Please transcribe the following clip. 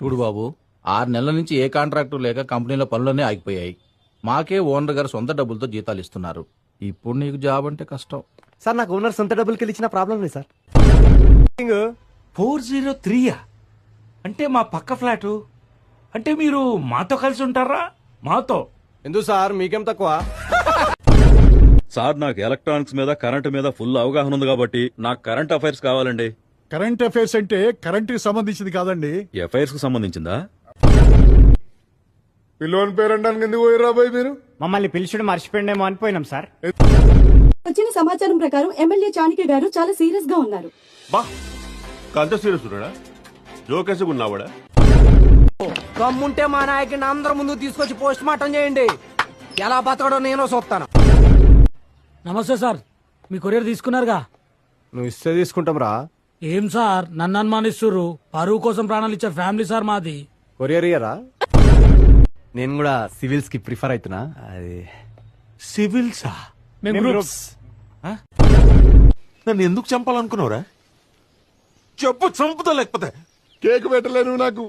చూడు బాబు 6 నెలల నుంచి ఏ కాంట్రాక్టు లేక కంపెనీలో పనులన్నీ ఆగిపోయాయి. మాకే ఓనర్ గారు సొంత డబ్బులతో జీతాలు ఇస్తున్నారు. ఇప్పుడు నీకు జాబ్ అంటే కష్టం. సార్ నాకు ఓనర్ సొంత డబ్బులకి ఇచ్చిన ప్రాబ్లం లేదు సార్. 403 అంటే మా పక్క ఫ్లాటు. అంటే మీరు మాతో కలిసి ఉంటారా? మాతో ఎందుకు సార్ మీకేం తక్కువ? సార్ నాకు ఎలక్ట్రానిక్స్ మీద కరెంట్ మీద ఫుల్ అవగాహన ఉంది కాబట్టి నాకు కరెంట్ అఫైర్స్ కావాలండి. కరెంట్ అఫైర్స్ అంటే కరెంట్ కి సంబంధించింది కాదండి. అఫైర్స్ కు సంబంధించిందా? పిల్లోని పేరంటానికి ఎందుకు పోయి రాబోయ్ మీరు? మమ్మల్ని పిలిచుడు మర్చిపోయిండేమో అనిపోయినాం సార్. వచ్చిన సమాచారం ప్రకారం ఎమ్మెల్యే చాణక్య గారు చాలా సీరియస్ గా ఉన్నారు. బా అంత సీరియస్ ఉన్నాడా? జోకేసి ఉన్నావాడా? కమ్ముంటే మా నాయకుడిని అందరి ముందు తీసుకొచ్చి పోస్ట్ మార్టం చేయండి. ఎలా బతకడో నేను చూస్తాను. నమస్తే సార్, మీ కొరియర్ తీసుకున్నారుగా? నువ్వు ఇస్తే తీసుకుంటాం రా. ఏం సార్ నన్ను అనుమానిస్తుర్రు? పరువు కోసం ప్రాణాలు ఇచ్చే ఫ్యామిలీ సార్ మాది. కొరియర్ ఇయరా? నేను కూడా సివిల్స్ కి ప్రిఫర్ అవుతున్నా. అది సివిల్సా? మేము గ్రూప్స్. నన్ను ఎందుకు చంపాలనుకున్నావురా? చెప్పు, చంపుతా లేకపోతే కేక్ పెట్టలేను నాకు.